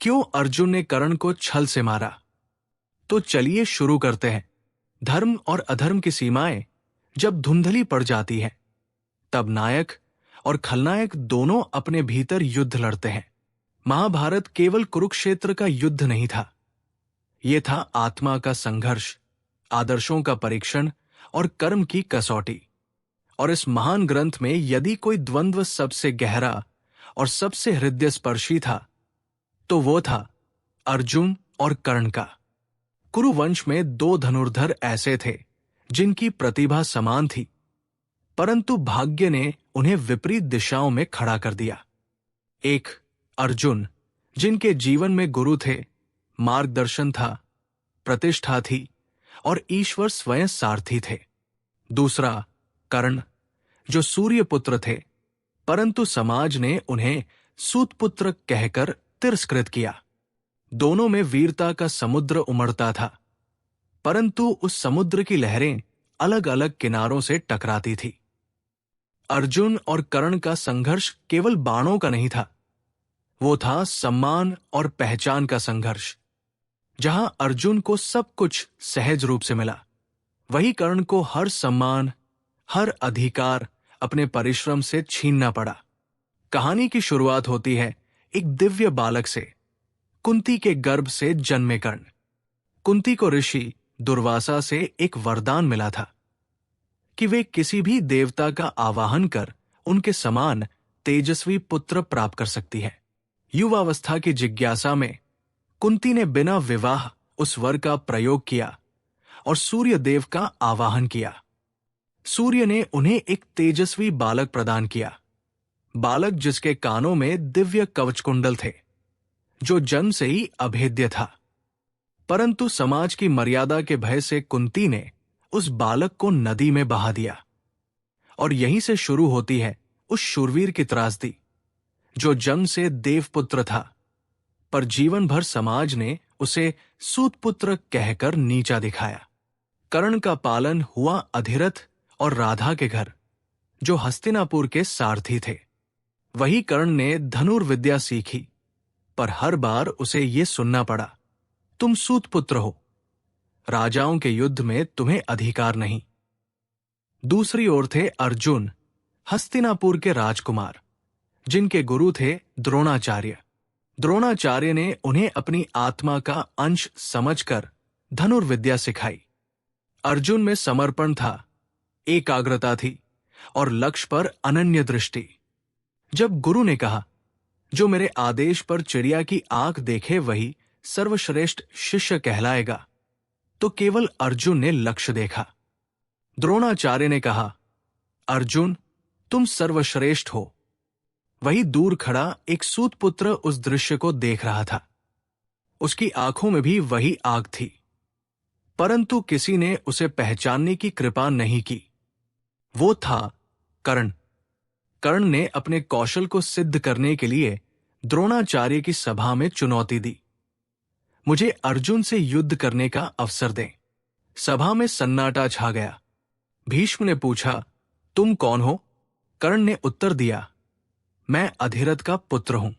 क्यों अर्जुन ने कर्ण को छल से मारा? तो चलिए शुरू करते हैं। धर्म और अधर्म की सीमाएं जब धुंधली पड़ जाती हैं, तब नायक और खलनायक दोनों अपने भीतर युद्ध लड़ते हैं। महाभारत केवल कुरुक्षेत्र का युद्ध नहीं था, यह था आत्मा का संघर्ष, आदर्शों का परीक्षण और कर्म की कसौटी। और इस महान ग्रंथ में यदि कोई द्वंद्व सबसे गहरा और सबसे हृदय स्पर्शी था, तो वो था अर्जुन और कर्ण का। कुरुवंश में दो धनुर्धर ऐसे थे जिनकी प्रतिभा समान थी, परंतु भाग्य ने उन्हें विपरीत दिशाओं में खड़ा कर दिया। एक अर्जुन, जिनके जीवन में गुरु थे, मार्गदर्शन था, प्रतिष्ठा थी और ईश्वर स्वयं सारथी थे। दूसरा कर्ण, जो सूर्य पुत्र थे, परंतु समाज ने उन्हें सूतपुत्र कहकर तिरस्कृत किया। दोनों में वीरता का समुद्र उमड़ता था, परंतु उस समुद्र की लहरें अलग अलग किनारों से टकराती थी। अर्जुन और कर्ण का संघर्ष केवल बाणों का नहीं था, वो था सम्मान और पहचान का संघर्ष। जहां अर्जुन को सब कुछ सहज रूप से मिला, वही कर्ण को हर सम्मान, हर अधिकार अपने परिश्रम से छीनना पड़ा। कहानी की शुरुआत होती है एक दिव्य बालक से, कुंती के गर्भ से जन्मे कर्ण। कुंती को ऋषि दुर्वासा से एक वरदान मिला था कि वे किसी भी देवता का आवाहन कर उनके समान तेजस्वी पुत्र प्राप्त कर सकती है। युवावस्था की जिज्ञासा में कुंती ने बिना विवाह उस वर का प्रयोग किया और सूर्य देव का आवाहन किया। सूर्य ने उन्हें एक तेजस्वी बालक प्रदान किया, बालक जिसके कानों में दिव्य कवच कुंडल थे, जो जन्म से ही अभेद्य था। परंतु समाज की मर्यादा के भय से कुंती ने उस बालक को नदी में बहा दिया। और यहीं से शुरू होती है उस शूरवीर की त्रासदी, जो जन्म से देवपुत्र था, पर जीवन भर समाज ने उसे सूतपुत्र कहकर नीचा दिखाया। कर्ण का पालन हुआ अधिरथ और राधा के घर, जो हस्तिनापुर के सारथी थे। वही कर्ण ने धनुर्विद्या सीखी, पर हर बार उसे यह सुनना पड़ा, तुम सूतपुत्र हो, राजाओं के युद्ध में तुम्हें अधिकार नहीं। दूसरी ओर थे अर्जुन, हस्तिनापुर के राजकुमार, जिनके गुरु थे द्रोणाचार्य। द्रोणाचार्य ने उन्हें अपनी आत्मा का अंश समझकर धनुर्विद्या सिखाई। अर्जुन में समर्पण था, एकाग्रता थी और लक्ष्य पर अनन्य दृष्टि। जब गुरु ने कहा, जो मेरे आदेश पर चिड़िया की आंख देखे वही सर्वश्रेष्ठ शिष्य कहलाएगा, तो केवल अर्जुन ने लक्ष्य देखा। द्रोणाचार्य ने कहा, अर्जुन तुम सर्वश्रेष्ठ हो। वही दूर खड़ा एक सूतपुत्र उस दृश्य को देख रहा था। उसकी आंखों में भी वही आग थी, परंतु किसी ने उसे पहचानने की कृपा नहीं की। वो था कर्ण। कर्ण ने अपने कौशल को सिद्ध करने के लिए द्रोणाचार्य की सभा में चुनौती दी, मुझे अर्जुन से युद्ध करने का अवसर दें। सभा में सन्नाटा छा गया। भीष्म ने पूछा, तुम कौन हो? कर्ण ने उत्तर दिया, मैं अधिरथ का पुत्र हूं।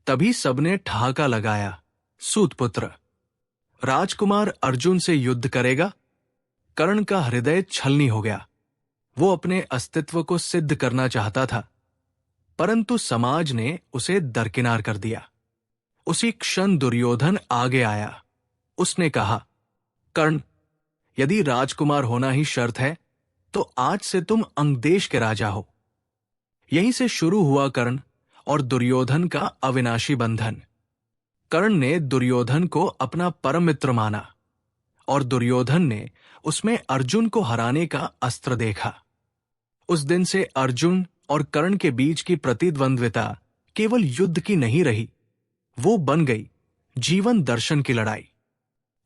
तभी सबने ठहाका लगाया, सूतपुत्र। राजकुमार अर्जुन से युद्ध करेगा? कर्ण का हृदय छलनी हो गया। वो अपने अस्तित्व को सिद्ध करना चाहता था, परंतु समाज ने उसे दरकिनार कर दिया। उसी क्षण दुर्योधन आगे आया। उसने कहा, कर्ण, यदि राजकुमार होना ही शर्त है, तो आज से तुम अंगदेश के राजा हो। यहीं से शुरू हुआ कर्ण और दुर्योधन का अविनाशी बंधन। कर्ण ने दुर्योधन को अपना परम मित्र माना और दुर्योधन ने उसमें अर्जुन को हराने का अस्त्र देखा। उस दिन से अर्जुन और कर्ण के बीच की प्रतिद्वंद्विता केवल युद्ध की नहीं रही, वो बन गई जीवन दर्शन की लड़ाई।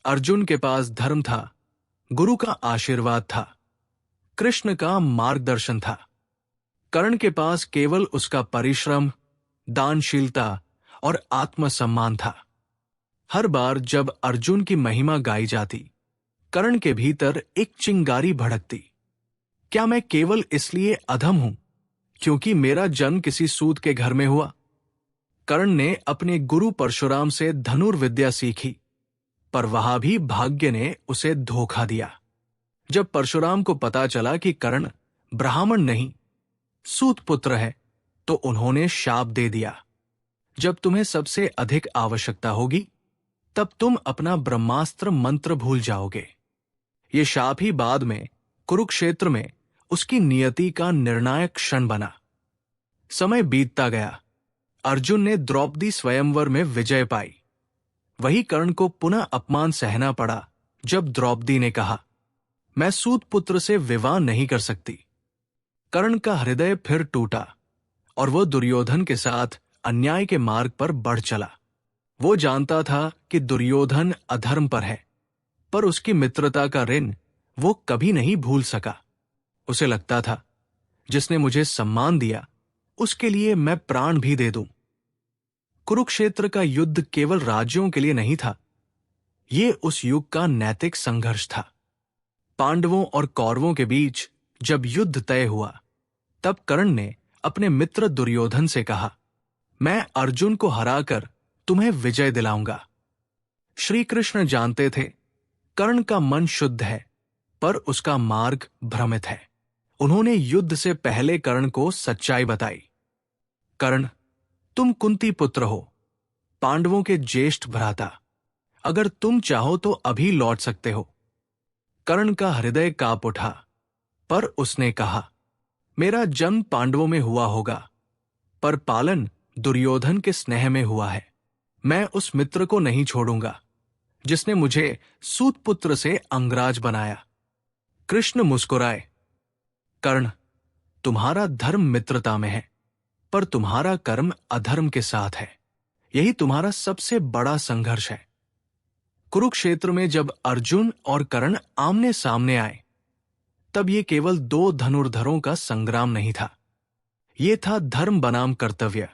अर्जुन के पास धर्म था, गुरु का आशीर्वाद था, कृष्ण का मार्गदर्शन था। कर्ण के पास केवल उसका परिश्रम, दानशीलता और आत्मसम्मान था। हर बार जब अर्जुन की महिमा गाई जाती, कर्ण के भीतर एक चिंगारी भड़कती। क्या मैं केवल इसलिए अधम हूं क्योंकि मेरा जन्म किसी सूत के घर में हुआ? कर्ण ने अपने गुरु परशुराम से धनुर्विद्या सीखी, पर वहां भी भाग्य ने उसे धोखा दिया। जब परशुराम को पता चला कि कर्ण ब्राह्मण नहीं, सूत पुत्र है, तो उन्होंने शाप दे दिया, जब तुम्हें सबसे अधिक आवश्यकता होगी तब तुम अपना ब्रह्मास्त्र मंत्र भूल जाओगे। ये शाप ही बाद में कुरुक्षेत्र में उसकी नियति का निर्णायक क्षण बना। समय बीतता गया, अर्जुन ने द्रौपदी स्वयंवर में विजय पाई। वही कर्ण को पुनः अपमान सहना पड़ा जब द्रौपदी ने कहा, मैं सूत पुत्र से विवाह नहीं कर सकती। कर्ण का हृदय फिर टूटा और वो दुर्योधन के साथ अन्याय के मार्ग पर बढ़ चला। वो जानता था कि दुर्योधन अधर्म पर है, पर उसकी मित्रता का ऋण वो कभी नहीं भूल सका। उसे लगता था, जिसने मुझे सम्मान दिया उसके लिए मैं प्राण भी दे दूं। कुरुक्षेत्र का युद्ध केवल राज्यों के लिए नहीं था, ये उस युग का नैतिक संघर्ष था। पांडवों और कौरवों के बीच जब युद्ध तय हुआ, तब कर्ण ने अपने मित्र दुर्योधन से कहा, मैं अर्जुन को हराकर तुम्हें विजय दिलाऊंगा। श्री कृष्ण जानते थे कर्ण का मन शुद्ध है, पर उसका मार्ग भ्रमित है। उन्होंने युद्ध से पहले कर्ण को सच्चाई बताई। कर्ण, तुम कुंती पुत्र हो, पांडवों के ज्येष्ठ भ्राता। अगर तुम चाहो तो अभी लौट सकते हो। कर्ण का हृदय कांप उठा, पर उसने कहा, मेरा जन्म पांडवों में हुआ होगा, पर पालन दुर्योधन के स्नेह में हुआ है। मैं उस मित्र को नहीं छोड़ूंगा जिसने मुझे सूत पुत्र से अंगराज बनाया। कृष्ण मुस्कुराए, कर्ण, तुम्हारा धर्म मित्रता में है, पर तुम्हारा कर्म अधर्म के साथ है। यही तुम्हारा सबसे बड़ा संघर्ष है। कुरुक्षेत्र में जब अर्जुन और कर्ण आमने सामने आए, तब ये केवल दो धनुर्धरों का संग्राम नहीं था। ये था धर्म बनाम कर्तव्य,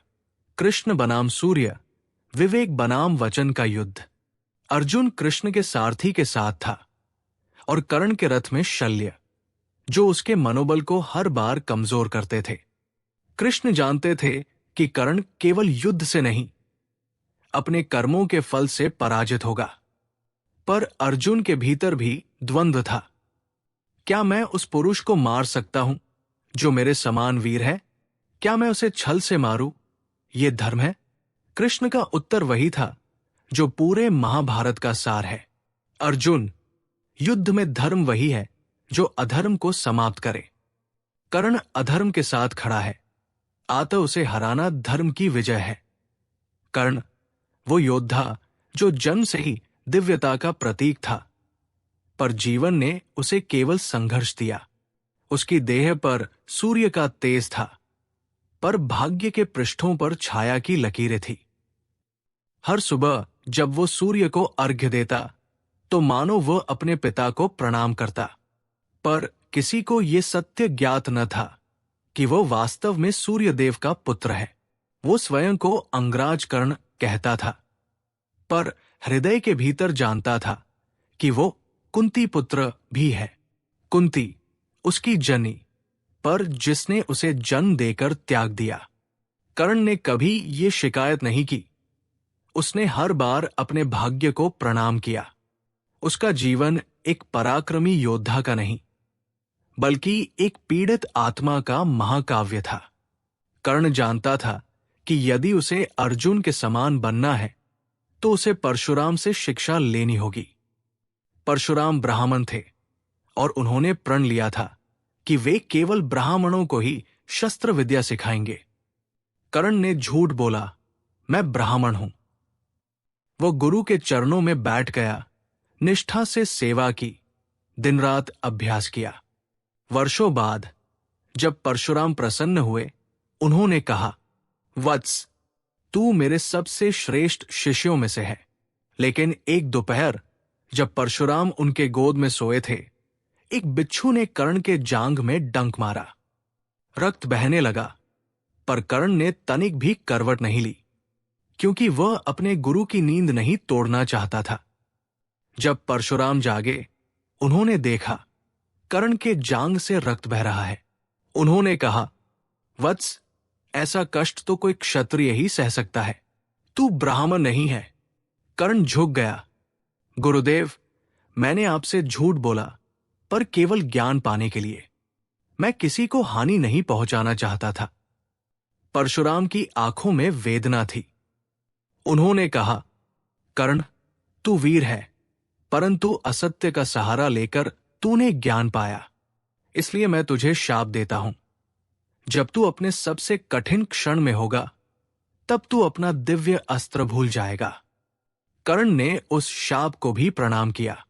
कृष्ण बनाम सूर्य, विवेक बनाम वचन का युद्ध। अर्जुन कृष्ण के सारथी के साथ था और कर्ण के रथ में शल्य, जो उसके मनोबल को हर बार कमजोर करते थे। कृष्ण जानते थे कि कर्ण केवल युद्ध से नहीं, अपने कर्मों के फल से पराजित होगा। पर अर्जुन के भीतर भी द्वंद्व था। क्या मैं उस पुरुष को मार सकता हूं जो मेरे समान वीर है? क्या मैं उसे छल से मारूं? ये धर्म है? कृष्ण का उत्तर वही था जो पूरे महाभारत का सार है। अर्जुन, युद्ध में धर्म वही है जो अधर्म को समाप्त करे। कर्ण अधर्म के साथ खड़ा है, अतः उसे हराना धर्म की विजय है। कर्ण, वो योद्धा जो जन्म से ही दिव्यता का प्रतीक था, पर जीवन ने उसे केवल संघर्ष दिया। उसकी देह पर सूर्य का तेज था, पर भाग्य के पृष्ठों पर छाया की लकीरें थी। हर सुबह जब वो सूर्य को अर्घ्य देता, तो मानो वह अपने पिता को प्रणाम करता, पर किसी को ये सत्य ज्ञात न था कि वो वास्तव में सूर्यदेव का पुत्र है। वो स्वयं को अंगराज कर्ण कहता था, पर हृदय के भीतर जानता था कि वो कुंती पुत्र भी है। कुंती उसकी जनी, पर जिसने उसे जन्म देकर त्याग दिया। कर्ण ने कभी ये शिकायत नहीं की। उसने हर बार अपने भाग्य को प्रणाम किया। उसका जीवन एक पराक्रमी योद्धा का नहीं, बल्कि एक पीड़ित आत्मा का महाकाव्य था। कर्ण जानता था कि यदि उसे अर्जुन के समान बनना है, तो उसे परशुराम से शिक्षा लेनी होगी। परशुराम ब्राह्मण थे और उन्होंने प्रण लिया था कि वे केवल ब्राह्मणों को ही शस्त्र विद्या सिखाएंगे। कर्ण ने झूठ बोला, मैं ब्राह्मण हूं। वो गुरु के चरणों में बैठ गया, निष्ठा से सेवा की, दिन रात अभ्यास किया। वर्षों बाद जब परशुराम प्रसन्न हुए, उन्होंने कहा, वत्स, तू मेरे सबसे श्रेष्ठ शिष्यों में से है। लेकिन एक दोपहर जब परशुराम उनके गोद में सोए थे, एक बिच्छू ने कर्ण के जांघ में डंक मारा। रक्त बहने लगा, पर कर्ण ने तनिक भी करवट नहीं ली, क्योंकि वह अपने गुरु की नींद नहीं तोड़ना चाहता था। जब परशुराम जागे, उन्होंने देखा कर्ण के जांघ से रक्त बह रहा है। उन्होंने कहा, वत्स, ऐसा कष्ट तो कोई क्षत्रिय ही सह सकता है। तू ब्राह्मण नहीं है। कर्ण झुक गया। गुरुदेव, मैंने आपसे झूठ बोला, पर केवल ज्ञान पाने के लिए। मैं किसी को हानि नहीं पहुंचाना चाहता था। परशुराम की आंखों में वेदना थी। उन्होंने कहा, कर्ण, तू वीर है, परंतु असत्य का सहारा लेकर तूने ज्ञान पाया, इसलिए मैं तुझे शाप देता हूं। जब तू अपने सबसे कठिन क्षण में होगा, तब तू अपना दिव्य अस्त्र भूल जाएगा। कर्ण ने उस शाप को भी प्रणाम किया।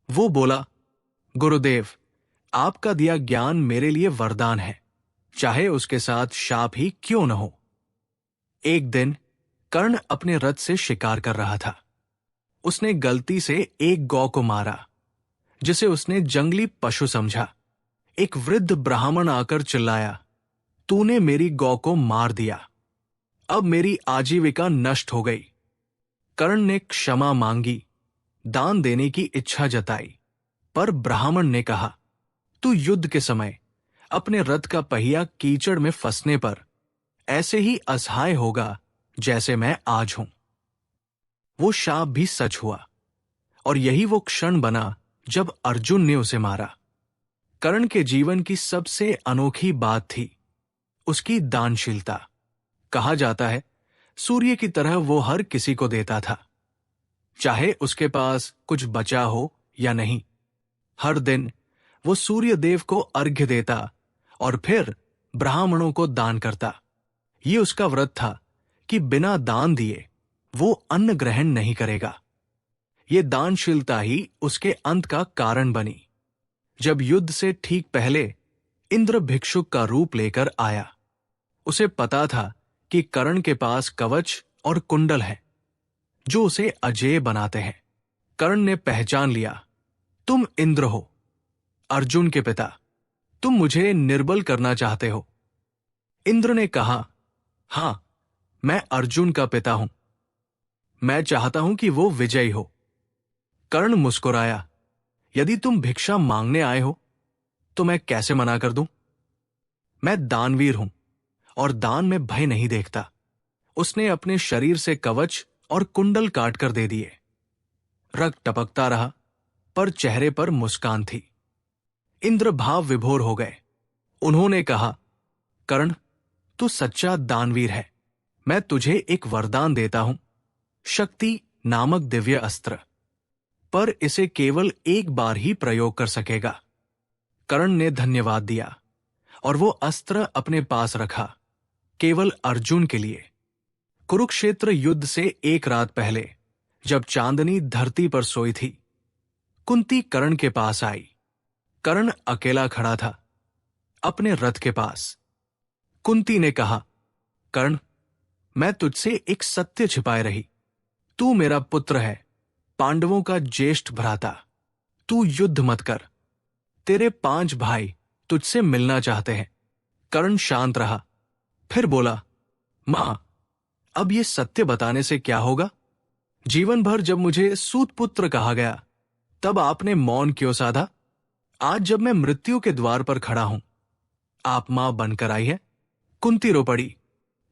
वो बोला, गुरुदेव, आपका दिया ज्ञान मेरे लिए वरदान है, चाहे उसके साथ शाप ही क्यों न हो। एक दिन कर्ण अपने रथ से शिकार कर रहा था। उसने गलती से एक गौ को मारा, जिसे उसने जंगली पशु समझा। एक वृद्ध ब्राह्मण आकर चिल्लाया, तूने मेरी गौ को मार दिया, अब मेरी आजीविका नष्ट हो गई। कर्ण ने क्षमा मांगी, दान देने की इच्छा जताई, पर ब्राह्मण ने कहा, तू युद्ध के समय अपने रथ का पहिया कीचड़ में फंसने पर ऐसे ही असहाय होगा जैसे मैं आज हूं। वो शाप भी सच हुआ, और यही वो क्षण बना जब अर्जुन ने उसे मारा। कर्ण के जीवन की सबसे अनोखी बात थी उसकी दानशीलता। कहा जाता है, सूर्य की तरह वो हर किसी को देता था, चाहे उसके पास कुछ बचा हो या नहीं। हर दिन वो सूर्य देव को अर्घ्य देता और फिर ब्राह्मणों को दान करता। ये उसका व्रत था कि बिना दान दिए वो अन्न ग्रहण नहीं करेगा। ये दानशीलता ही उसके अंत का कारण बनी। जब युद्ध से ठीक पहले इंद्र भिक्षुक का रूप लेकर आया, उसे पता था कि कर्ण के पास कवच और कुंडल है जो उसे अजेय बनाते हैं। कर्ण ने पहचान लिया, तुम इंद्र हो, अर्जुन के पिता। तुम मुझे निर्बल करना चाहते हो। इंद्र ने कहा, हां, मैं अर्जुन का पिता हूं। मैं चाहता हूं कि वो विजयी हो। कर्ण मुस्कुराया, यदि तुम भिक्षा मांगने आए हो तो मैं कैसे मना कर दूं? मैं दानवीर हूं और दान में भय नहीं देखता। उसने अपने शरीर से कवच और कुंडल काट कर दे दिए। रक्त टपकता रहा, पर चेहरे पर मुस्कान थी। इंद्र भाव विभोर हो गए। उन्होंने कहा, कर्ण, तू सच्चा दानवीर है। मैं तुझे एक वरदान देता हूं, शक्ति नामक दिव्य अस्त्र, पर इसे केवल एक बार ही प्रयोग कर सकेगा। कर्ण ने धन्यवाद दिया और वो अस्त्र अपने पास रखा, केवल अर्जुन के लिए। कुरुक्षेत्र युद्ध से एक रात पहले, जब चांदनी धरती पर सोई थी, कुंती कर्ण के पास आई। कर्ण अकेला खड़ा था, अपने रथ के पास। कुंती ने कहा, कर्ण, मैं तुझसे एक सत्य छिपाए रही। तू मेरा पुत्र है, पांडवों का ज्येष्ठ भ्राता। तू युद्ध मत कर। तेरे 5 भाई तुझसे मिलना चाहते हैं। कर्ण शांत रहा, फिर बोला, मां, अब ये सत्य बताने से क्या होगा? जीवन भर जब मुझे सूत पुत्र कहा गया, तब आपने मौन क्यों साधा? आज जब मैं मृत्यु के द्वार पर खड़ा हूं, आप मां बनकर आई है। कुंती रो पड़ी।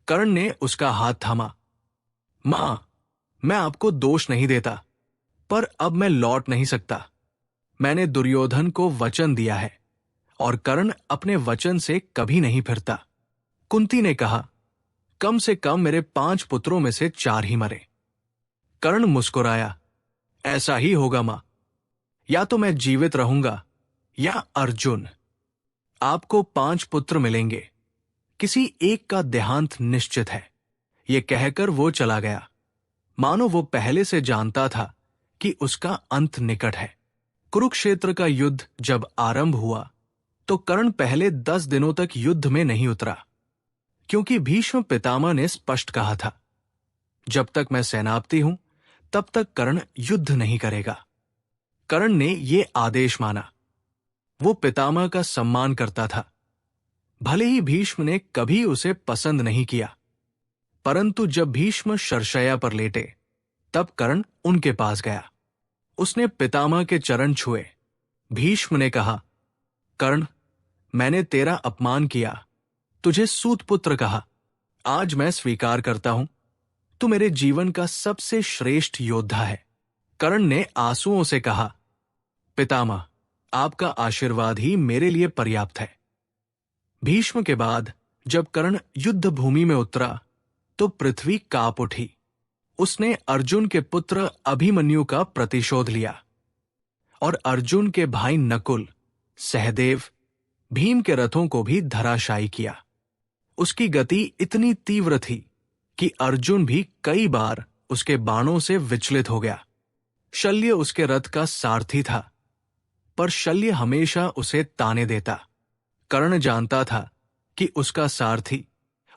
कर्ण ने उसका हाथ थामा। मां, मैं आपको दोष नहीं देता, पर अब मैं लौट नहीं सकता। मैंने दुर्योधन को वचन दिया है और कर्ण अपने वचन से कभी नहीं फिरता। कुंती ने कहा, कम से कम मेरे 5 पुत्रों में से 4 ही मरे। कर्ण मुस्कुराया, ऐसा ही होगा मां। या तो मैं जीवित रहूंगा या अर्जुन। आपको 5 पुत्र मिलेंगे, किसी एक का देहांत निश्चित है। यह कहकर वो चला गया, मानो वो पहले से जानता था कि उसका अंत निकट है। कुरुक्षेत्र का युद्ध जब आरंभ हुआ, तो कर्ण पहले 10 दिनों तक युद्ध में नहीं उतरा, क्योंकि भीष्म पितामह ने स्पष्ट कहा था, जब तक मैं सेनापति हूं, तब तक कर्ण युद्ध नहीं करेगा। कर्ण ने ये आदेश माना। वो पितामह का सम्मान करता था। भले ही भीष्म ने कभी उसे पसंद नहीं किया, परंतु जब भीष्म शरशय्या पर लेटे, तब कर्ण उनके पास गया। उसने पितामह के चरण छुए। भीष्म ने कहा, कर्ण, मैंने तेरा अपमान किया, तुझे सूत पुत्र कहा, आज मैं स्वीकार करता हूं, तू मेरे जीवन का सबसे श्रेष्ठ योद्धा है। कर्ण ने आंसुओं से कहा, पितामह, आपका आशीर्वाद ही मेरे लिए पर्याप्त है। भीष्म के बाद जब कर्ण युद्ध भूमि में उतरा तो पृथ्वी कांप उठी। उसने अर्जुन के पुत्र अभिमन्यु का प्रतिशोध लिया और अर्जुन के भाई नकुल, सहदेव, भीम के रथों को भी धराशायी किया। उसकी गति इतनी तीव्र थी कि अर्जुन भी कई बार उसके बाणों से विचलित हो गया। शल्य उसके रथ का सारथी था, पर शल्य हमेशा उसे ताने देता। कर्ण जानता था कि उसका सारथी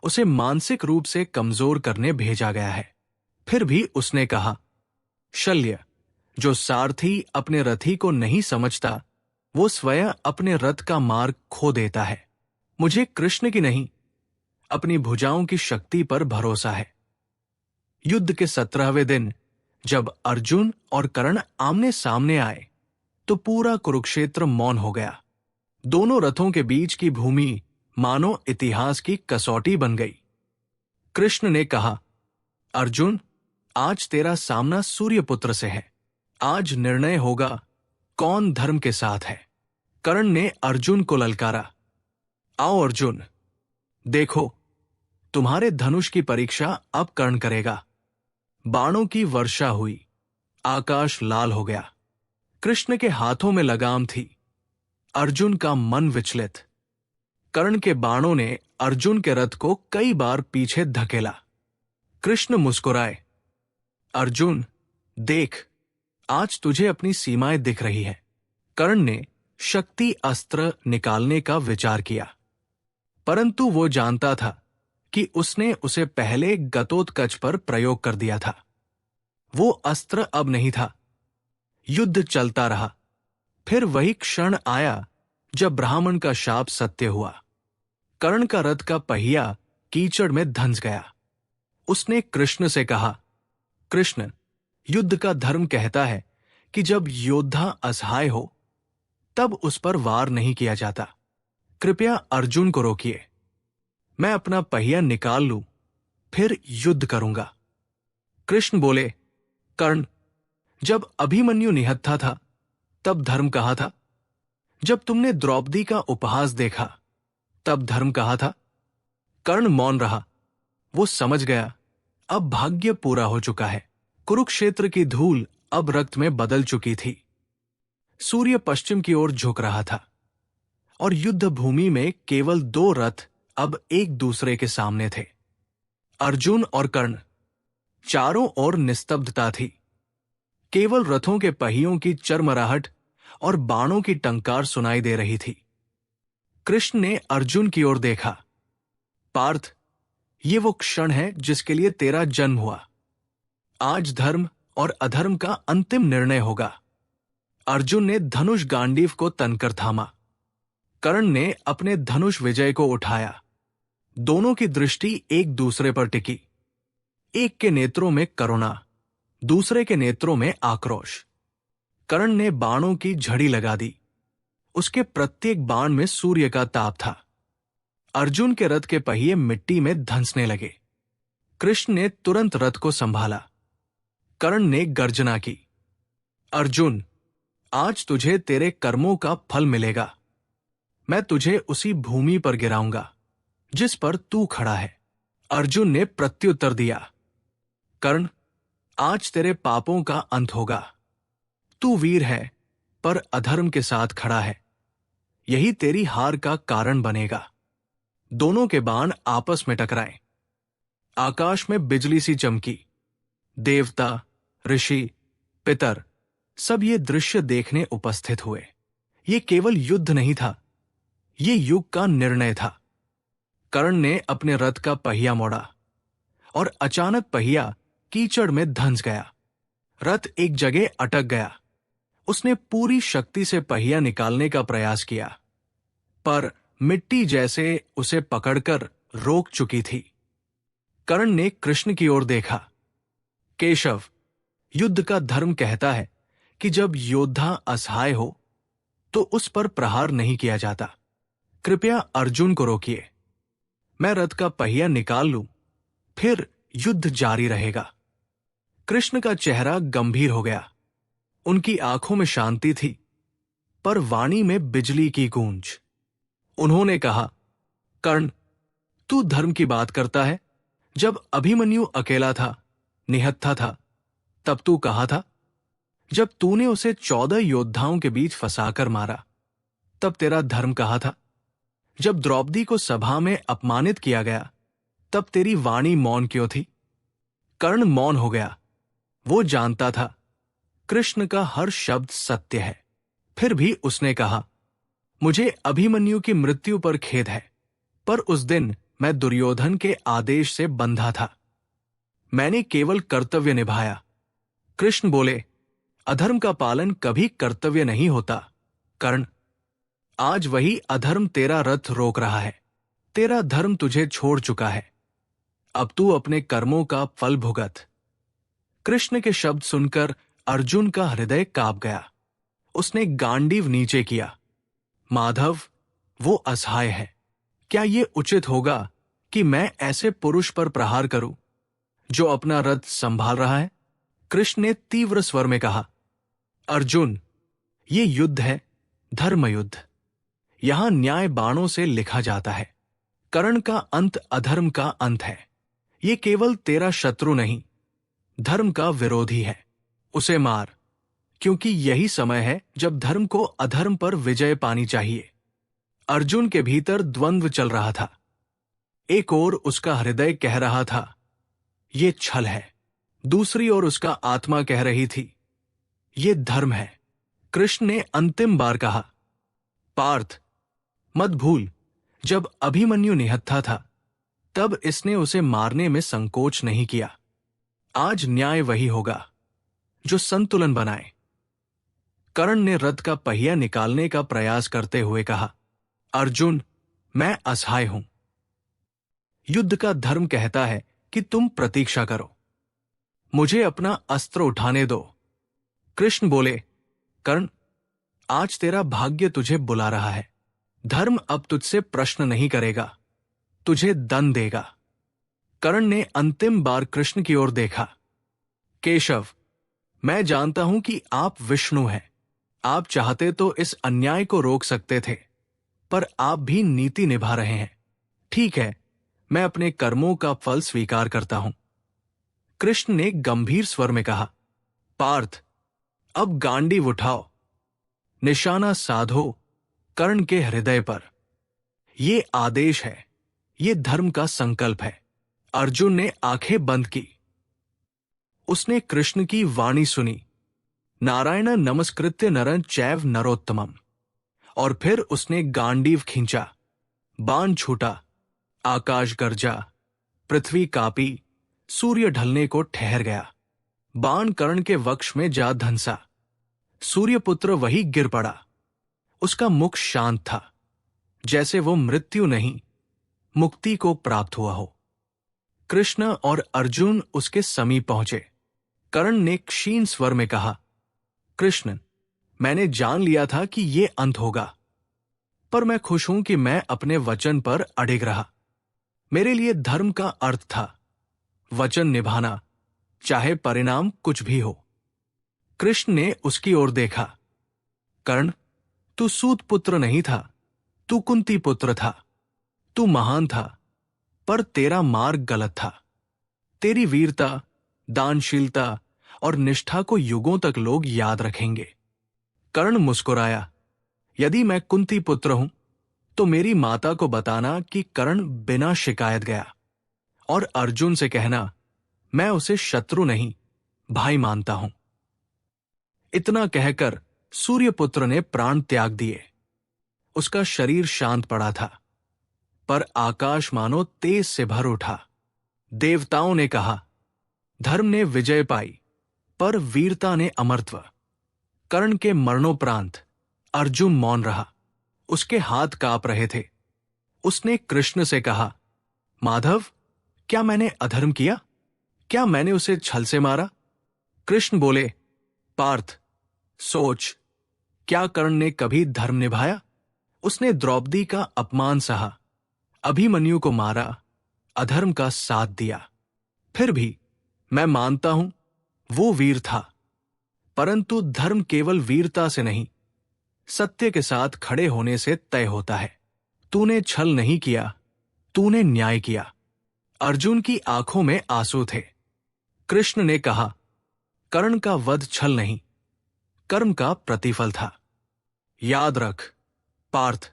उसे मानसिक रूप से कमजोर करने भेजा गया है। फिर भी उसने कहा, शल्य, जो सारथी अपने रथी को नहीं समझता, वो स्वयं अपने रथ का मार्ग खो देता है। मुझे कृष्ण की नहीं, अपनी भुजाओं की शक्ति पर भरोसा है। युद्ध के 17वें दिन जब अर्जुन और कर्ण आमने सामने आए तो पूरा कुरुक्षेत्र मौन हो गया। दोनों रथों के बीच की भूमि मानो इतिहास की कसौटी बन गई। कृष्ण ने कहा, अर्जुन, आज तेरा सामना सूर्यपुत्र से है। आज निर्णय होगा कौन धर्म के साथ है। कर्ण ने अर्जुन को ललकारा, आओ अर्जुन, देखो, तुम्हारे धनुष की परीक्षा अब कर्ण करेगा। बाणों की वर्षा हुई, आकाश लाल हो गया। कृष्ण के हाथों में लगाम थी, अर्जुन का मन विचलित। कर्ण के बाणों ने अर्जुन के रथ को कई बार पीछे धकेला। कृष्ण मुस्कुराए, अर्जुन, देख, आज तुझे अपनी सीमाएं दिख रही है। कर्ण ने शक्ति अस्त्र निकालने का विचार किया, परंतु वो जानता था कि उसने उसे पहले गतोत्कच पर प्रयोग कर दिया था। वो अस्त्र अब नहीं था। युद्ध चलता रहा। फिर वही क्षण आया जब ब्राह्मण का शाप सत्य हुआ। कर्ण का रथ का पहिया कीचड़ में धंस गया। उसने कृष्ण से कहा, कृष्ण, युद्ध का धर्म कहता है कि जब योद्धा असहाय हो तब उस पर वार नहीं किया जाता। कृपया अर्जुन को रोकिए। मैं अपना पहिया निकाल लूं, फिर युद्ध करूंगा। कृष्ण बोले, कर्ण, जब अभिमन्यु निहत्था था तब धर्म कहा था? जब तुमने द्रौपदी का उपहास देखा तब धर्म कहा था? कर्ण मौन रहा। वो समझ गया, अब भाग्य पूरा हो चुका है। कुरुक्षेत्र की धूल अब रक्त में बदल चुकी थी। सूर्य पश्चिम की ओर झुक रहा था और युद्ध भूमि में केवल 2 रथ अब एक दूसरे के सामने थे, अर्जुन और कर्ण। चारों ओर निस्तब्धता थी। केवल रथों के पहियों की चरमराहट और बाणों की टंकार सुनाई दे रही थी। कृष्ण ने अर्जुन की ओर देखा, पार्थ, ये वो क्षण है जिसके लिए तेरा जन्म हुआ। आज धर्म और अधर्म का अंतिम निर्णय होगा। अर्जुन ने धनुष गांडीव को तनकर थामा। कर्ण ने अपने धनुष विजय को उठाया। दोनों की दृष्टि एक दूसरे पर टिकी। एक के नेत्रों में करुणा, दूसरे के नेत्रों में आक्रोश। कर्ण ने बाणों की झड़ी लगा दी। उसके प्रत्येक बाण में सूर्य का ताप था। अर्जुन के रथ के पहिए मिट्टी में धंसने लगे। कृष्ण ने तुरंत रथ को संभाला। कर्ण ने गर्जना की, अर्जुन, आज तुझे तेरे कर्मों का फल मिलेगा। मैं तुझे उसी भूमि पर गिराऊंगा जिस पर तू खड़ा है। अर्जुन ने प्रत्युत्तर दिया, कर्ण, आज तेरे पापों का अंत होगा। तू वीर है पर अधर्म के साथ खड़ा है। यही तेरी हार का कारण बनेगा। दोनों के बाण आपस में टकराए। आकाश में बिजली सी चमकी। देवता, ऋषि, पितर सब ये दृश्य देखने उपस्थित हुए। ये केवल युद्ध नहीं था, ये युग का निर्णय था। कर्ण ने अपने रथ का पहिया मोड़ा और अचानक पहिया कीचड़ में धंस गया। रथ एक जगह अटक गया। उसने पूरी शक्ति से पहिया निकालने का प्रयास किया, पर मिट्टी जैसे उसे पकड़कर रोक चुकी थी। कर्ण ने कृष्ण की ओर देखा, केशव, युद्ध का धर्म कहता है कि जब योद्धा असहाय हो तो उस पर प्रहार नहीं किया जाता। कृपया अर्जुन को रोकिए। मैं रथ का पहिया निकाल लूं, फिर युद्ध जारी रहेगा। कृष्ण का चेहरा गंभीर हो गया। उनकी आंखों में शांति थी, पर वाणी में बिजली की गूंज। उन्होंने कहा, कर्ण, तू धर्म की बात करता है। जब अभिमन्यु अकेला था, निहत्था था, तब तू कहा था। जब तूने उसे 14 योद्धाओं के बीच फंसाकर मारा, तब तेरा धर्म कहा था। जब द्रौपदी को सभा में अपमानित किया गया, तब तेरी वाणी मौन क्यों थी? कर्ण मौन हो गया। वो जानता था कृष्ण का हर शब्द सत्य है। फिर भी उसने कहा, मुझे अभिमन्यु की मृत्यु पर खेद है, पर उस दिन मैं दुर्योधन के आदेश से बंधा था। मैंने केवल कर्तव्य निभाया। कृष्ण बोले, अधर्म का पालन कभी कर्तव्य नहीं होता। कर्ण, आज वही अधर्म तेरा रथ रोक रहा है। तेरा धर्म तुझे छोड़ चुका है। अब तू अपने कर्मों का फल भुगत। कृष्ण के शब्द सुनकर अर्जुन का हृदय कांप गया। उसने गांडीव नीचे किया। माधव, वो असहाय है। क्या ये उचित होगा कि मैं ऐसे पुरुष पर प्रहार करूं जो अपना रथ संभाल रहा है? कृष्ण ने तीव्र स्वर में कहा, अर्जुन, ये युद्ध है, धर्म युद्ध। यहां न्याय बाणों से लिखा जाता है। कर्ण का अंत अधर्म का अंत है। ये केवल तेरा शत्रु नहीं, धर्म का विरोधी है। उसे मार, क्योंकि यही समय है जब धर्म को अधर्म पर विजय पानी चाहिए। अर्जुन के भीतर द्वंद्व चल रहा था। एक ओर उसका हृदय कह रहा था, ये छल है। दूसरी ओर उसका आत्मा कह रही थी, ये धर्म है। कृष्ण ने अंतिम बार कहा, पार्थ, मत भूल, जब अभिमन्यु निहत्था था, तब इसने उसे मारने में संकोच नहीं किया। आज न्याय वही होगा जो संतुलन बनाए। कर्ण ने रथ का पहिया निकालने का प्रयास करते हुए कहा, अर्जुन, मैं असहाय हूं। युद्ध का धर्म कहता है कि तुम प्रतीक्षा करो। मुझे अपना अस्त्र उठाने दो। कृष्ण बोले, कर्ण, आज तेरा भाग्य तुझे बुला रहा है। धर्म अब तुझसे प्रश्न नहीं करेगा, तुझे दंड देगा। कर्ण ने अंतिम बार कृष्ण की ओर देखा। केशव, मैं जानता हूं कि आप विष्णु हैं। आप चाहते तो इस अन्याय को रोक सकते थे, पर आप भी नीति निभा रहे हैं। ठीक है, मैं अपने कर्मों का फल स्वीकार करता हूं। कृष्ण ने गंभीर स्वर में कहा, पार्थ, अब गांडीव उठाओ। निशाना साधो कर्ण के हृदय पर। ये आदेश है, ये धर्म का संकल्प है। अर्जुन ने आंखें बंद की। उसने कृष्ण की वाणी सुनी, नारायण नमस्कृत्य नरं चैव नरोत्तमम्। और फिर उसने गांडीव खींचा। बाण छूटा, आकाश गरजा, पृथ्वी कांपी, सूर्य ढलने को ठहर गया। बाण कर्ण के वक्ष में जा धंसा। सूर्यपुत्र वही गिर पड़ा। उसका मुख शांत था, जैसे वो मृत्यु नहीं, मुक्ति को प्राप्त हुआ हो। कृष्ण और अर्जुन उसके समीप पहुंचे। कर्ण ने क्षीण स्वर में कहा, कृष्ण, मैंने जान लिया था कि ये अंत होगा, पर मैं खुश हूं कि मैं अपने वचन पर अडिग रहा। मेरे लिए धर्म का अर्थ था वचन निभाना, चाहे परिणाम कुछ भी हो। कृष्ण ने उसकी ओर देखा। कर्ण, तू सूत पुत्र नहीं था, तू कुंती पुत्र था। तू महान था, पर तेरा मार्ग गलत था। तेरी वीरता, दानशीलता और निष्ठा को युगों तक लोग याद रखेंगे। कर्ण मुस्कुराया, यदि मैं कुंती पुत्र हूं, तो मेरी माता को बताना कि कर्ण बिना शिकायत गया, और अर्जुन से कहना, मैं उसे शत्रु नहीं, भाई मानता हूं। इतना कहकर सूर्यपुत्र ने प्राण त्याग दिए। उसका शरीर शांत पड़ा था, पर आकाश मानो तेज से भर उठा। देवताओं ने कहा, धर्म ने विजय पाई, पर वीरता ने अमरत्व। कर्ण के मरणोपरांत अर्जुन मौन रहा। उसके हाथ कांप रहे थे। उसने कृष्ण से कहा, माधव, क्या मैंने अधर्म किया? क्या मैंने उसे छल से मारा? कृष्ण बोले, पार्थ, सोच, क्या कर्ण ने कभी धर्म निभाया? उसने द्रौपदी का अपमान सहा, अभिमन्यु को मारा, अधर्म का साथ दिया। फिर भी मैं मानता हूं वो वीर था, परंतु धर्म केवल वीरता से नहीं, सत्य के साथ खड़े होने से तय होता है। तूने छल नहीं किया, तूने न्याय किया। अर्जुन की आंखों में आंसू थे। कृष्ण ने कहा, कर्ण का वध छल नहीं, कर्म का प्रतिफल था। याद रख पार्थ,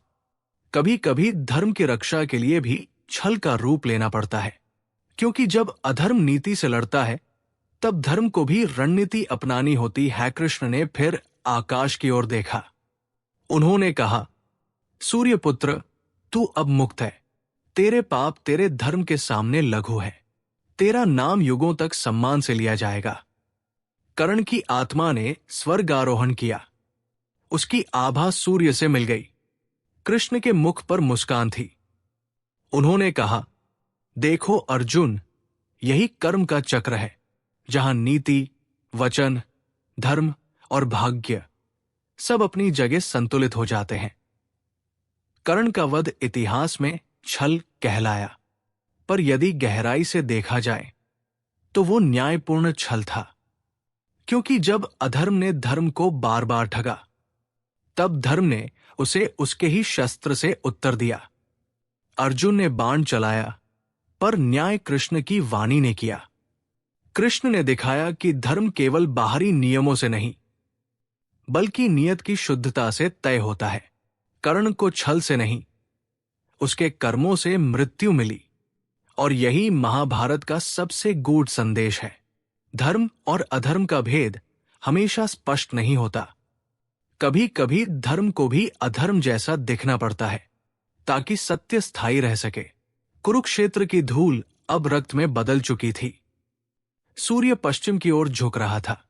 कभी कभी धर्म की रक्षा के लिए भी छल का रूप लेना पड़ता है, क्योंकि जब अधर्म नीति से लड़ता है तब धर्म को भी रणनीति अपनानी होती है। कृष्ण ने फिर आकाश की ओर देखा। उन्होंने कहा, सूर्यपुत्र, तू अब मुक्त है। तेरे पाप तेरे धर्म के सामने लघु है। तेरा नाम युगों तक सम्मान से लिया जाएगा। कर्ण की आत्मा ने स्वर्गारोहण किया। उसकी आभा सूर्य से मिल गई। कृष्ण के मुख पर मुस्कान थी। उन्होंने कहा, देखो अर्जुन, यही कर्म का चक्र है, जहां नीति, वचन, धर्म और भाग्य सब अपनी जगह संतुलित हो जाते हैं। कर्ण का वध इतिहास में छल कहलाया, पर यदि गहराई से देखा जाए तो वो न्यायपूर्ण छल था, क्योंकि जब अधर्म ने धर्म को बार बार ठगा, तब धर्म ने उसे उसके ही शस्त्र से उत्तर दिया। अर्जुन ने बाण चलाया, पर न्याय कृष्ण की वाणी ने किया। कृष्ण ने दिखाया कि धर्म केवल बाहरी नियमों से नहीं, बल्कि नियत की शुद्धता से तय होता है। कर्ण को छल से नहीं, उसके कर्मों से मृत्यु मिली, और यही महाभारत का सबसे गूढ़ संदेश है। धर्म और अधर्म का भेद हमेशा स्पष्ट नहीं होता। कभी कभी धर्म को भी अधर्म जैसा दिखना पड़ता है, ताकि सत्य स्थायी रह सके। कुरुक्षेत्र की धूल अब रक्त में बदल चुकी थी। सूर्य पश्चिम की ओर झुक रहा था,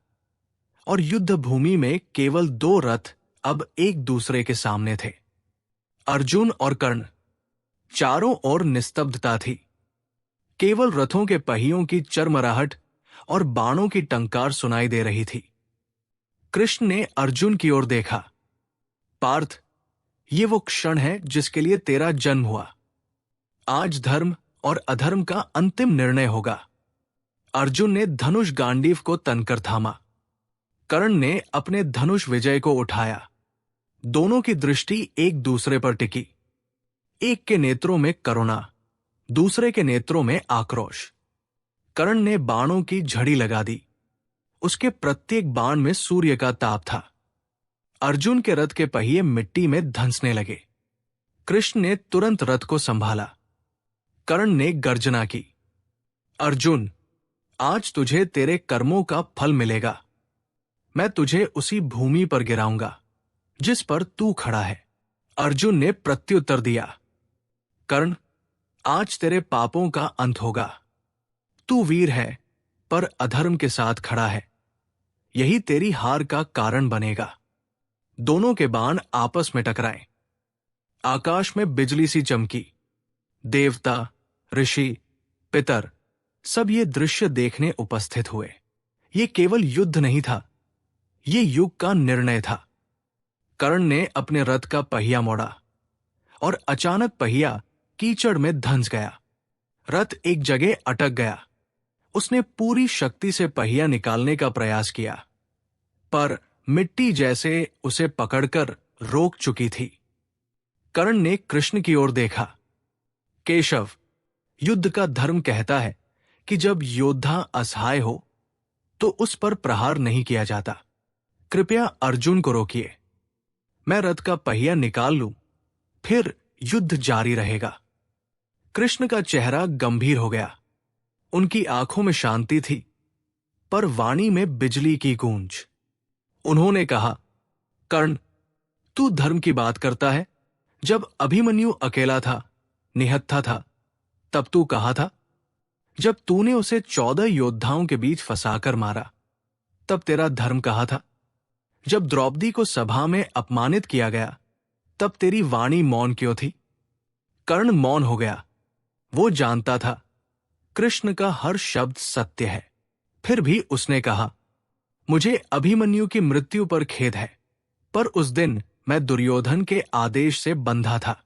और युद्ध भूमि में केवल दो रथ अब एक दूसरे के सामने थे, अर्जुन और कर्ण। चारों ओर निस्तब्धता थी। केवल रथों के पहियों की चरमराहट और बाणों की टंकार सुनाई दे रही थी। कृष्ण ने अर्जुन की ओर देखा। पार्थ, ये वो क्षण है जिसके लिए तेरा जन्म हुआ। आज धर्म और अधर्म का अंतिम निर्णय होगा। अर्जुन ने धनुष गांडीव को तनकर थामा। कर्ण ने अपने धनुष विजय को उठाया। दोनों की दृष्टि एक दूसरे पर टिकी। एक के नेत्रों में करुणा, दूसरे के नेत्रों में आक्रोश। कर्ण ने बाणों की झड़ी लगा दी। उसके प्रत्येक बाण में सूर्य का ताप था। अर्जुन के रथ के पहिए मिट्टी में धंसने लगे। कृष्ण ने तुरंत रथ को संभाला। कर्ण ने गर्जना की, अर्जुन, आज तुझे तेरे कर्मों का फल मिलेगा। मैं तुझे उसी भूमि पर गिराऊंगा जिस पर तू खड़ा है। अर्जुन ने प्रत्युत्तर दिया, कर्ण, आज तेरे पापों का अंत होगा। तू वीर है, पर अधर्म के साथ खड़ा है। यही तेरी हार का कारण बनेगा। दोनों के बाण आपस में टकराए। आकाश में बिजली सी चमकी। देवता, ऋषि, पितर सब ये दृश्य देखने उपस्थित हुए। ये केवल युद्ध नहीं था, ये युग का निर्णय था। कर्ण ने अपने रथ का पहिया मोड़ा, और अचानक पहिया कीचड़ में धंस गया। रथ एक जगह अटक गया। उसने पूरी शक्ति से पहिया निकालने का प्रयास किया, पर मिट्टी जैसे उसे पकड़कर रोक चुकी थी। कर्ण ने कृष्ण की ओर देखा। केशव, युद्ध का धर्म कहता है कि जब योद्धा असहाय हो तो उस पर प्रहार नहीं किया जाता। कृपया अर्जुन को रोकिए। मैं रथ का पहिया निकाल लूं, फिर युद्ध जारी रहेगा। कृष्ण का चेहरा गंभीर हो गया। उनकी आंखों में शांति थी, पर वाणी में बिजली की गूंज। उन्होंने कहा, कर्ण, तू धर्म की बात करता है। जब अभिमन्यु अकेला था, निहत्था था, तब तू कहा था। जब तूने उसे 14 योद्धाओं के बीच फंसाकर मारा, तब तेरा धर्म कहा था। जब द्रौपदी को सभा में अपमानित किया गया, तब तेरी वाणी मौन क्यों थी? कर्ण मौन हो गया। वो जानता था कृष्ण का हर शब्द सत्य है। फिर भी उसने कहा, मुझे अभिमन्यु की मृत्यु पर खेद है, पर उस दिन मैं दुर्योधन के आदेश से बंधा था।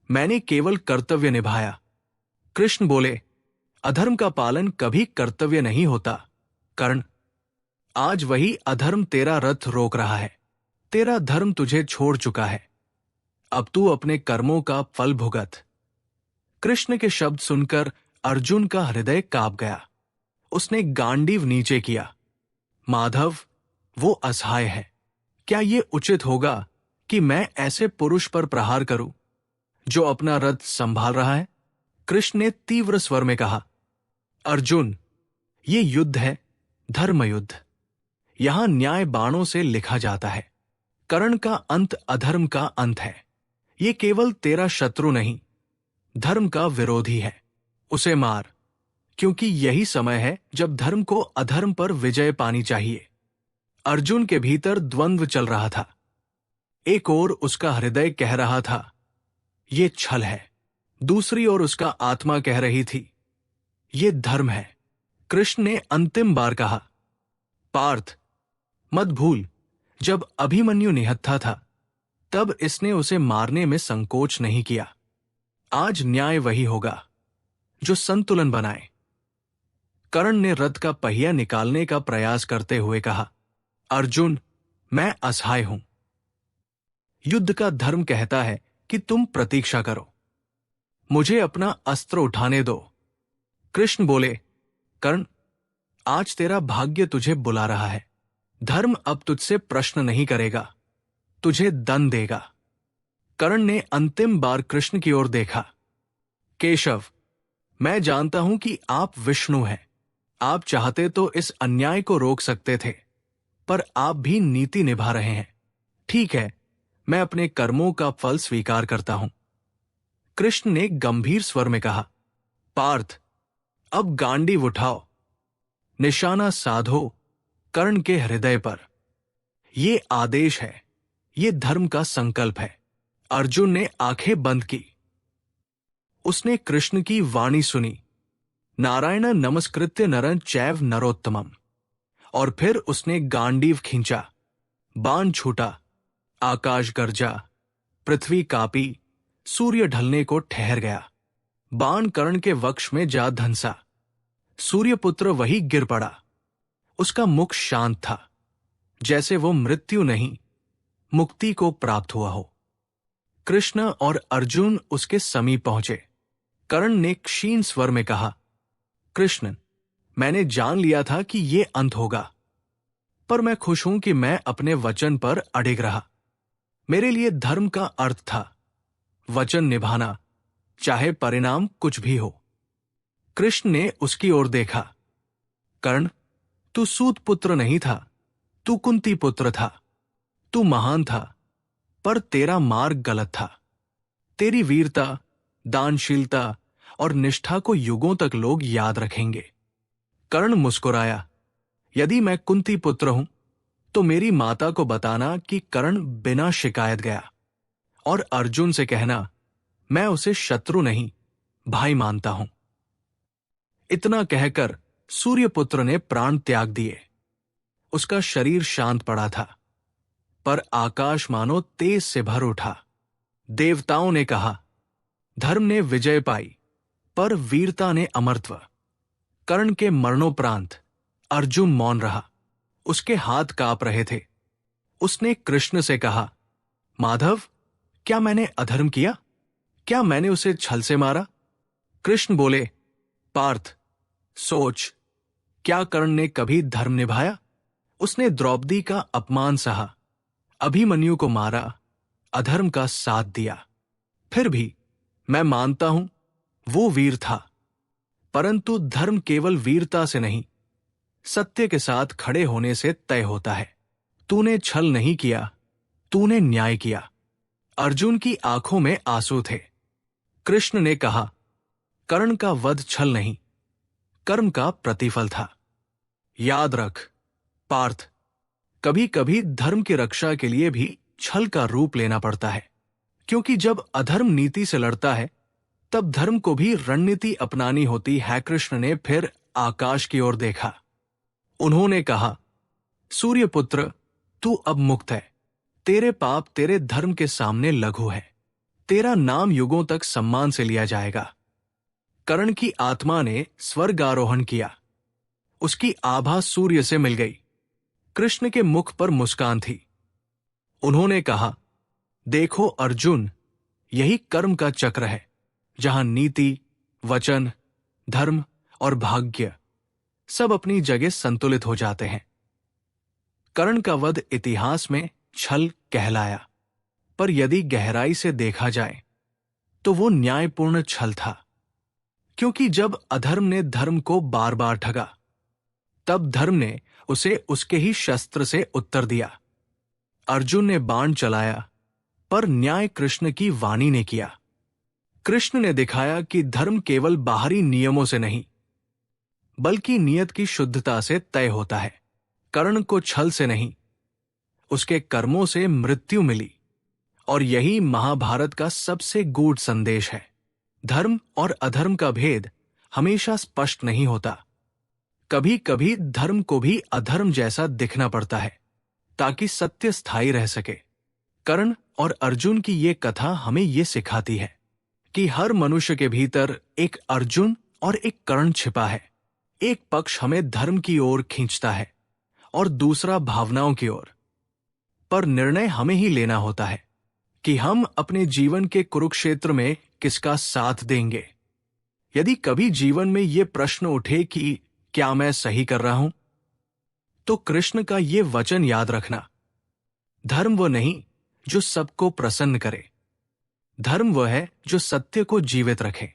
मैंने केवल कर्तव्य निभाया। कृष्ण बोले, अधर्म का पालन कभी कर्तव्य नहीं होता। कर्ण, आज वही अधर्म तेरा रथ रोक रहा है। तेरा धर्म तुझे छोड़ चुका है। अब तू अपने कर्मों का फल भुगत। कृष्ण के शब्द सुनकर अर्जुन का हृदय कांप गया। उसने गांडीव नीचे किया। माधव, वो असहाय है। क्या ये उचित होगा कि मैं ऐसे पुरुष पर प्रहार करूं जो अपना रथ संभाल रहा है? कृष्ण ने तीव्र स्वर में कहा, अर्जुन, ये युद्ध है, धर्म युद्ध। यहां न्याय बाणों से लिखा जाता है। कर्ण का अंत अधर्म का अंत है। ये केवल तेरा शत्रु नहीं, धर्म का विरोधी है। उसे मार, क्योंकि यही समय है जब धर्म को अधर्म पर विजय पानी चाहिए। अर्जुन के भीतर द्वंद्व चल रहा था। एक ओर उसका हृदय कह रहा था, ये छल है। दूसरी ओर उसका आत्मा कह रही थी, ये धर्म है। कृष्ण ने अंतिम बार कहा, पार्थ, मत भूल, जब अभिमन्यु निहत्था था तब इसने उसे मारने में संकोच नहीं किया। आज न्याय वही होगा जो संतुलन बनाए। कर्ण ने रथ का पहिया निकालने का प्रयास करते हुए कहा, अर्जुन, मैं असहाय हूं। युद्ध का धर्म कहता है कि तुम प्रतीक्षा करो। मुझे अपना अस्त्र उठाने दो। कृष्ण बोले, कर्ण, आज तेरा भाग्य तुझे बुला रहा है। धर्म अब तुझसे प्रश्न नहीं करेगा, तुझे दंड देगा। कर्ण ने अंतिम बार कृष्ण की ओर देखा। केशव, मैं जानता हूं कि आप विष्णु हैं। आप चाहते तो इस अन्याय को रोक सकते थे, पर आप भी नीति निभा रहे हैं। ठीक है, मैं अपने कर्मों का फल स्वीकार करता हूं। कृष्ण ने गंभीर स्वर में कहा, पार्थ, अब गांडीव उठाओ। निशाना साधो कर्ण के हृदय पर। ये आदेश है, ये धर्म का संकल्प है। अर्जुन ने आंखें बंद की। उसने कृष्ण की वाणी सुनी, नारायण नमस्कृत्य नरं चैव नरोत्तमम्। और फिर उसने गांडीव खींचा। बाण छूटा, आकाश गरजा, पृथ्वी कांपी, सूर्य ढलने को ठहर गया। बाण कर्ण के वक्ष में जा धंसा। सूर्यपुत्र वही गिर पड़ा। उसका मुख शांत था, जैसे वो मृत्यु नहीं, मुक्ति को प्राप्त हुआ हो। कृष्ण और अर्जुन उसके समीप पहुंचे। कर्ण ने क्षीण स्वर में कहा, कृष्ण, मैंने जान लिया था कि ये अंत होगा, पर मैं खुश हूं कि मैं अपने वचन पर अडिग रहा। मेरे लिए धर्म का अर्थ था वचन निभाना, चाहे परिणाम कुछ भी हो। कृष्ण ने उसकी ओर देखा। कर्ण, तू सूत पुत्र नहीं था, तू कुंती पुत्र था। तू महान था, पर तेरा मार्ग गलत था। तेरी वीरता, दानशीलता और निष्ठा को युगों तक लोग याद रखेंगे। कर्ण मुस्कुराया, यदि मैं कुंती पुत्र हूं तो मेरी माता को बताना कि कर्ण बिना शिकायत गया, और अर्जुन से कहना, मैं उसे शत्रु नहीं, भाई मानता हूं। इतना कहकर सूर्यपुत्र ने प्राण त्याग दिए। उसका शरीर शांत पड़ा था, पर आकाश मानो तेज से भर उठा। देवताओं ने कहा, धर्म ने विजय पाई, पर वीरता ने अमरत्व। कर्ण के मरणोपरांत अर्जुन मौन रहा। उसके हाथ कांप रहे थे। उसने कृष्ण से कहा, माधव, क्या मैंने अधर्म किया? क्या मैंने उसे छल से मारा? कृष्ण बोले, पार्थ, सोच, क्या कर्ण ने कभी धर्म निभाया? उसने द्रौपदी का अपमान सहा, अभिमन्यु को मारा, अधर्म का साथ दिया। फिर भी मैं मानता हूं वो वीर था, परंतु धर्म केवल वीरता से नहीं, सत्य के साथ खड़े होने से तय होता है। तूने छल नहीं किया, तूने न्याय किया। अर्जुन की आंखों में आंसू थे। कृष्ण ने कहा, कर्ण का वध छल नहीं, कर्म का प्रतिफल था। याद रख पार्थ, कभी कभी धर्म की रक्षा के लिए भी छल का रूप लेना पड़ता है, क्योंकि जब अधर्म नीति से लड़ता है तब धर्म को भी रणनीति अपनानी होती है। कृष्ण ने फिर आकाश की ओर देखा। उन्होंने कहा, सूर्यपुत्र, तू अब मुक्त है। तेरे पाप तेरे धर्म के सामने लघु है। तेरा नाम युगों तक सम्मान से लिया जाएगा। कर्ण की आत्मा ने स्वर्गारोहण किया। उसकी आभा सूर्य से मिल गई। कृष्ण के मुख पर मुस्कान थी। उन्होंने कहा, देखो अर्जुन, यही कर्म का चक्र है, जहां नीति, वचन, धर्म और भाग्य सब अपनी जगह संतुलित हो जाते हैं। कर्ण का वध इतिहास में छल कहलाया, पर यदि गहराई से देखा जाए तो वो न्यायपूर्ण छल था। क्योंकि जब अधर्म ने धर्म को बार बार ठगा, तब धर्म ने उसे उसके ही शस्त्र से उत्तर दिया। अर्जुन ने बाण चलाया, पर न्याय कृष्ण की वाणी ने किया। कृष्ण ने दिखाया कि धर्म केवल बाहरी नियमों से नहीं, बल्कि नियत की शुद्धता से तय होता है। कर्ण को छल से नहीं, उसके कर्मों से मृत्यु मिली। और यही महाभारत का सबसे गूढ़ संदेश है। धर्म और अधर्म का भेद हमेशा स्पष्ट नहीं होता। कभी कभी धर्म को भी अधर्म जैसा दिखना पड़ता है, ताकि सत्य स्थायी रह सके। कर्ण और अर्जुन की ये कथा हमें ये सिखाती है कि हर मनुष्य के भीतर एक अर्जुन और एक कर्ण छिपा है। एक पक्ष हमें धर्म की ओर खींचता है और दूसरा भावनाओं की ओर। पर निर्णय हमें ही लेना होता है कि हम अपने जीवन के कुरुक्षेत्र में किसका साथ देंगे। यदि कभी जीवन में ये प्रश्न उठे कि क्या मैं सही कर रहा हूं, तो कृष्ण का ये वचन याद रखना, धर्म वो नहीं जो सबको प्रसन्न करे, धर्म वो है जो सत्य को जीवित रखे।